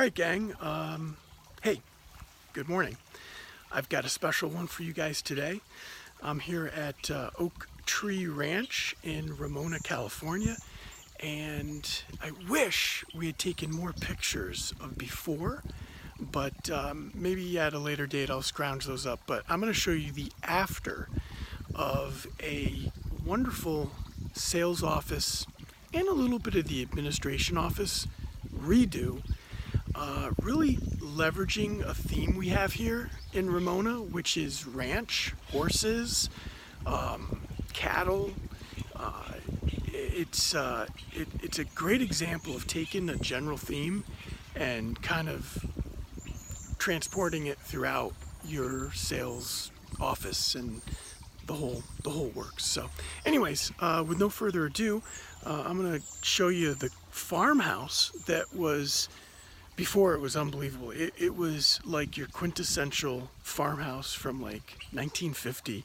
right, gang. Hey, good morning. I've got a special one for you guys today. I'm here at Oak Tree Ranch in Ramona, California, and I wish we had taken more pictures of before, but maybe at a later date I'll scrounge those up. But I'm going to show you the after of a wonderful sales office and a little bit of the administration office redo, really leveraging a theme we have here in Ramona, which is ranch, horses, cattle. It's a great example of taking a general theme and kind of transporting it throughout your sales office and the whole works. So anyways, with no further ado, I'm going to show you the farmhouse that was before. It was unbelievable. It was like your quintessential farmhouse from like 1950.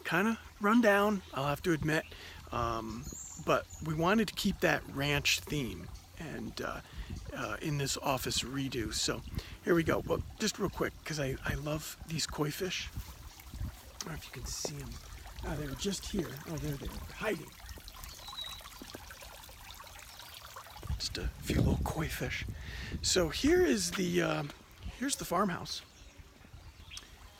Kind of run down, I'll have to admit, but we wanted to keep that ranch theme and in this office redo. So here we go. Well, just real quick, because I love these koi fish. I don't know if you can see them. Oh, they were just here. Oh, there they are, hiding. Just a few little koi fish. So here is here's the farmhouse,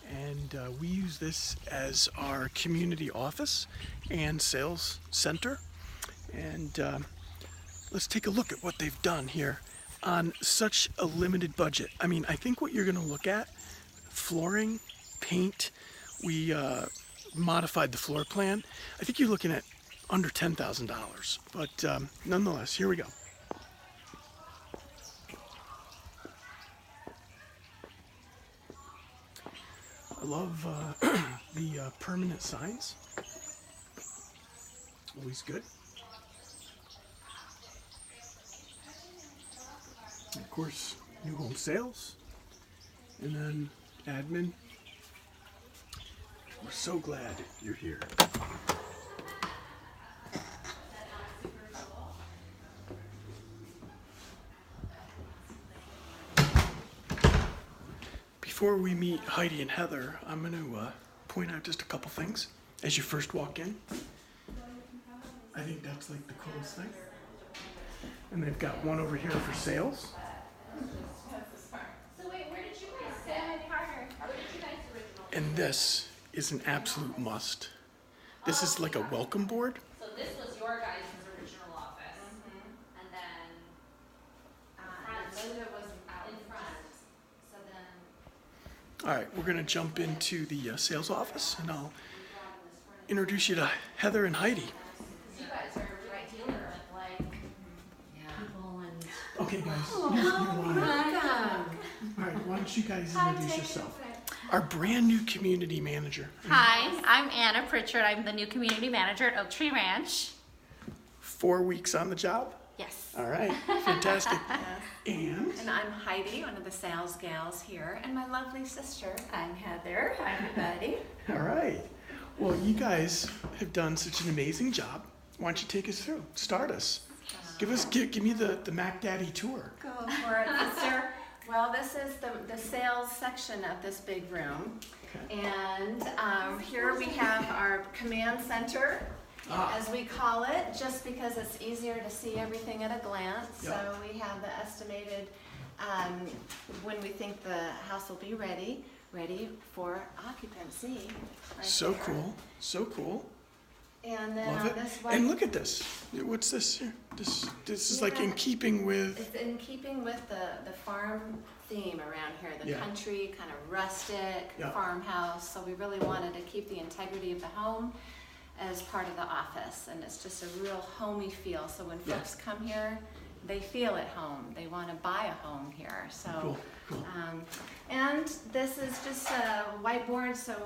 and we use this as our community office and sales center. And let's take a look at what they've done here on such a limited budget. I mean, I think what you're going to look at: flooring, paint. We modified the floor plan. I think you're looking at under $10,000, but nonetheless, here we go. I love the permanent signs. Always good. And of course, new home sales, and then admin. We're so glad you're here. Before we meet Heidi and Heather, I'm going to point out just a couple things as you first walk in. I think that's like the coolest thing. And they've got one over here for sales. So wait, where did you guys sit? My partner. Where did you guys originally? And this is an absolute must. This is like a welcome board. So this was your guys' original office. And then Linda was out in front. So then All right, we're going to jump into the sales office, and I'll introduce you to Heather and Heidi. you guys are right here with like people and Okay, guys. All right, why don't you guys introduce yourself? Our brand new community manager. Hi, I'm Anna Pritchard. I'm the new community manager at Oak Tree Ranch. 4 weeks on the job? Yes. All right, fantastic. And And I'm Heidi, one of the sales gals here, and my lovely sister. I'm Heather. Hi, everybody. all right. Well, you guys have done such an amazing job. Why don't you take us through? Start us. Give me the Mac Daddy tour. Go for it, sister. Well, this is the sales section of this big room. Okay. And here we have our command center, as we call it, just because it's easier to see everything at a glance. Yep. So we have the estimated when we think the house will be ready for occupancy. Right So there. cool. So cool. And then Love on it. this one, And look at this. What's this here? This is like in Yeah. keeping with. it's in keeping with the farm theme around here, the Yeah. country, kind of rustic Yeah. farmhouse. So we really wanted to keep the integrity of the home as part of the office, and it's just a real homey feel. So when Yeah. folks come here, they feel at home. They want to buy a home here. So, Cool. and this is just a whiteboard, so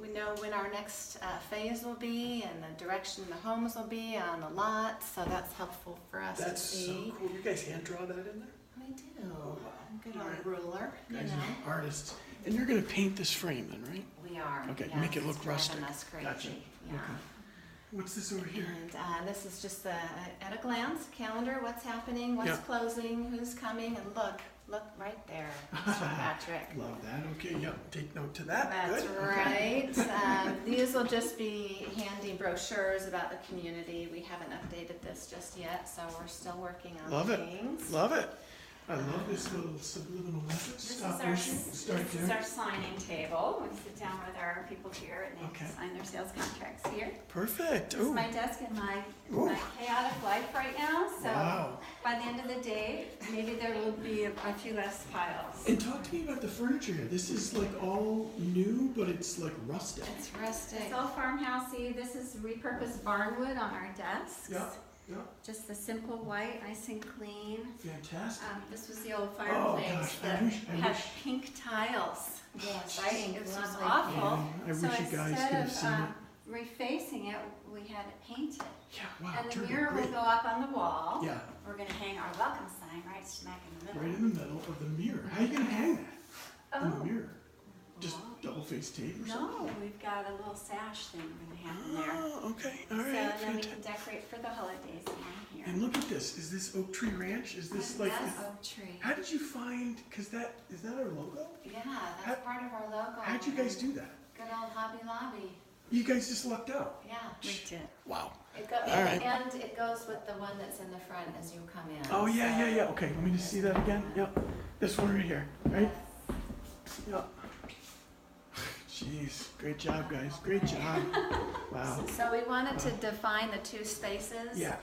we know when our next phase will be and the direction the homes will be on the lot. So that's helpful for us That's to so see. cool. You guys hand draw that in there? We do. Oh, wow. Good All old right. ruler, you Guys know. are artists. And you're going to paint this frame then, right? We are. Okay, yes, make it look it's driving rustic. us crazy. Gotcha. Yeah. Okay. What's this over here? And this is just at a glance, calendar, what's happening, what's Yeah. closing, who's coming, and look right there, Mr. Patrick. Love that. Okay, yep. Take note to that. That's Good. right. These will just be handy brochures about the community. We haven't updated this just yet, so we're still working on Love it. things. Love it. I love this little subliminal message. This Stop is our, motion. Start this is there. our signing table. We sit down with our people here and Okay. they sign their sales contracts here. Perfect. This is Oh, my desk and my Ooh. chaotic life right now. So wow. by the end of the day, maybe there will be a few less piles. And talk to me about the furniture here. This is like all new, but it's like rustic. It's rustic. It's all farmhousey. This is repurposed barnwood on our desks. Yeah. Yeah. Just the simple white, nice and clean. Fantastic. This was the old Oh, fireplace gosh, I that wish- I had wish- pink tiles. Yes, Right? pink, It was lovely awful. Yeah, I So wish you guys instead could have of, seen it. refacing it, we had it painted. Yeah, wow. And the turned out mirror will great. go up on the wall. Yeah, We're gonna hang our welcome sign right smack in the right middle. in the middle of the mirror. How are you gonna hang that in the Oh, mirror? Just well, double-faced tape or something? no, we've got a little sash thing we're gonna have in there. Oh, okay. All So right. then we Fantastic. can decorate for the holidays around here. And look at this. Is this Oak Tree Ranch? Is this like? Yes, oak tree. How did you find? Cause is that our logo? Yeah, that's part of our logo. How'd you guys do that? Good old Hobby Lobby. You guys just lucked out. Yeah. We did. Wow. All right. And it goes with the one that's in the front as you come in. Oh yeah, so- yeah, yeah. Okay, let me just see that again. Yep. This one right here, right? Yep. Jeez, great job, guys. Great job. Wow. So we wanted to define the two spaces. Yeah.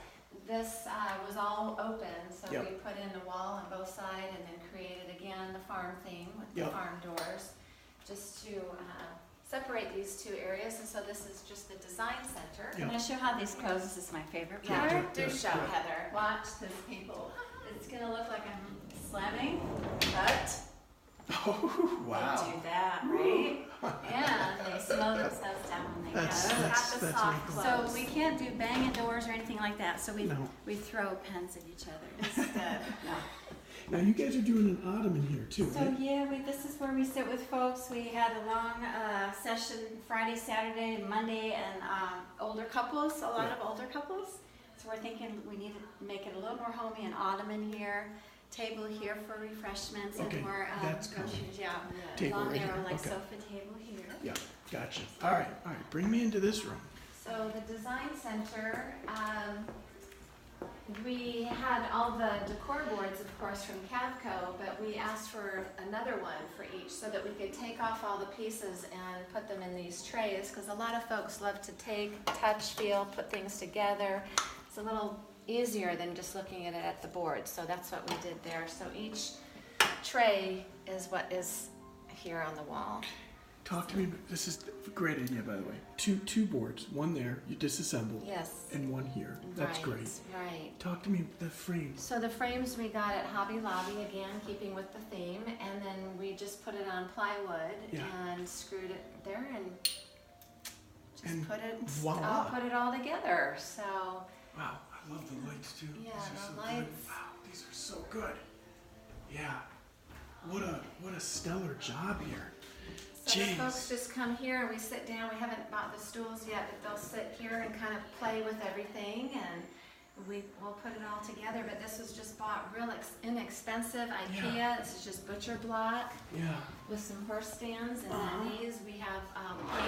This was all open, so Yep. we put in a wall on both sides and then created again the farm theme with the Yep. farm doors, just to separate these two areas. And so this is just the design center. Yep. I'm gonna show how these close. This is my favorite Yeah, part. Yeah, do do- show, do. Heather. Watch this, people. It's gonna look like I'm slamming, but Oh, they wow. do that, right? And they slow themselves down when they That's- go. that's- Got the that's soft really cool. So close. we can't do banging doors or anything like that, so No. we throw pens at each other instead. No. Now you guys are doing an ottoman here too, So right? yeah, this is where we sit with folks. We had a long session Friday, Saturday, and Monday, and older couples, a lot Yeah. of older couples. So we're thinking we need to make it a little more homey, an ottoman here, table here for refreshments, Okay, and more that's cool. groceries. Yeah, Table long right here, narrow like okay. sofa table here. Yeah, gotcha. All right. Bring me into this room. So the design center, we had all the decor boards, of course, from Cavco, but we asked for another one for each so that we could take off all the pieces and put them in these trays, because a lot of folks love to take, touch, feel, put things together. It's a little easier than just looking at it at the board, so that's what we did there. So each tray is what is here on the wall. Talk to me. This is a great idea, by the way. Two boards. One there, you disassemble, Yes. and one here. That's Right, great. Right. Talk to me. The frames. So the frames we got at Hobby Lobby, again, keeping with the theme, and then we just put it on plywood Yeah. and screwed it there and just And put it, voila. I'll put it all together, so, Wow, I love the lights too. Yeah, These are the so lights. good. Wow, these are so good. Yeah. What a stellar job here. so the Jeez. folks just come here and we sit down, we haven't bought the stools yet, but they'll sit here and kind of play with everything, and we'll put it all together, but this was just bought real inexpensive IKEA, Yeah. this is just butcher block. Yeah. With some horse stands, and Uh-huh. then these, we have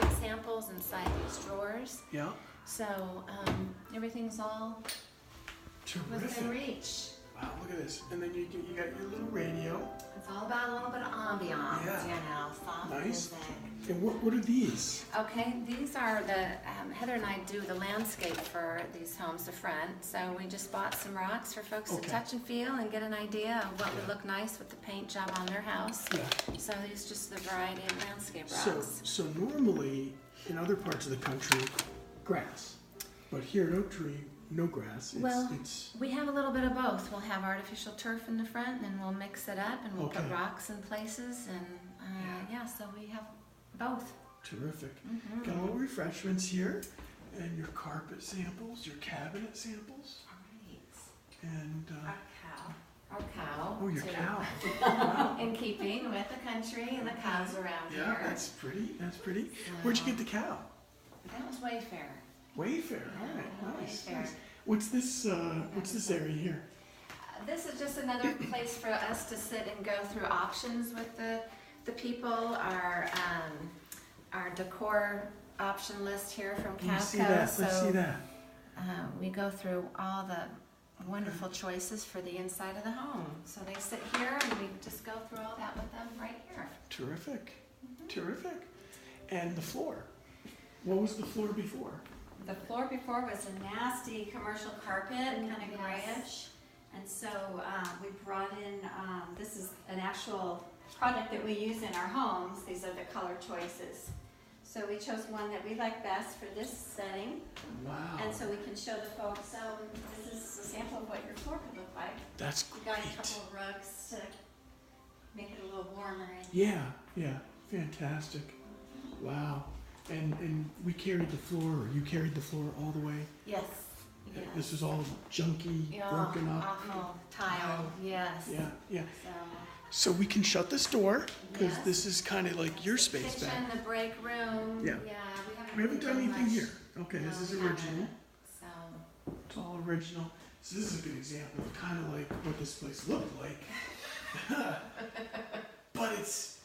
paint samples inside these drawers. Yeah. So everything's all within Terrific. reach. Wow, look at this. And then you got your little radio. It's all about a little bit of ambiance, Yeah. you know, soft Nice. music. And what are these? Okay, these are the, Heather and I do the landscape for these homes, the front. So we just bought some rocks for folks Okay. to touch and feel and get an idea of what would Yeah. look nice with the paint job on their house. Yeah. So these just the variety of landscape So rocks. so normally in other parts of the country, grass, but here at Oak Tree, no grass. Well, it's we have a little bit of both. We'll have artificial turf in the front, and we'll mix it up, and we'll put Okay. rocks in places, and yeah, so we have both. terrific. Mhm. Got all refreshments here, and your carpet samples, your cabinet samples, and Our cow. Our cow. oh, your too. cow. Wow. In keeping with the country and the cows around Yeah, here. that's pretty. That's pretty. Where'd you get the cow? That was Wayfair. Wayfair. All right, nice, Wayfair. nice. What's this area here? This is just another place for us to sit and go through options with the people. Our decor option list here from Cavco. Let's see that. Let's see that. We go through all the wonderful choices for the inside of the home. So they sit here and we just go through all that with them right here. Terrific, terrific. And the floor. What was the floor before? The floor before was a nasty commercial carpet, kind of Yes. grayish. And so we brought in, this is an actual product that we use in our homes. These are the color choices. So we chose one that we like best for this setting. Wow. And so we can show the folks, this is a sample of what your floor could look like. That's We great. got a couple of rugs to make it a little warmer. Yeah, yeah, fantastic. Wow. And we carried the floor, or you carried the floor all the way? Yes. This was all junky, Yeah, broken up. awful tile. Yes. Yeah, yeah. So, So we can shut this door, because Yes. this is kind of like your space kitchen, back. the break room. Yeah. We haven't done really anything much. here. Okay, this is No, we original. haven't. So, It's all original. So this is a good example of kind of like what this place looked like. But it's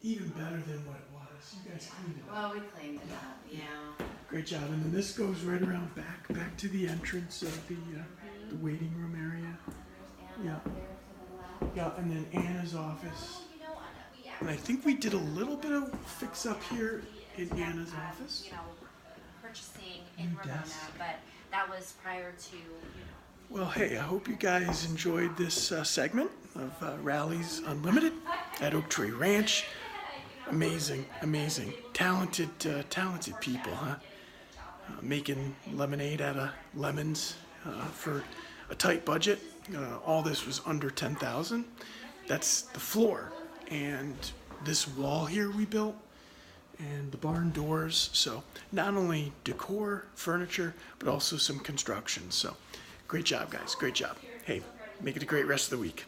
even better than what it was. You guys cleaned it up. well, we cleaned it up. Yeah. Great job. And then this goes right around back to the entrance of the waiting room area. Yeah. Yeah, and then Anna's office. And I think we did a little bit of fix up here in Anna's office. You know, purchasing in New Ramona, desk. but that was prior to, Well, hey, I hope you guys enjoyed this segment of Rallies Unlimited at Oak Tree Ranch. Amazing, amazing, talented people, huh? Making lemonade out of lemons for a tight budget. All this was under $10,000. That's the floor, and this wall here we built, and the barn doors. So not only decor, furniture, but also some construction. So great job, guys. Great job. Hey, make it a great rest of the week.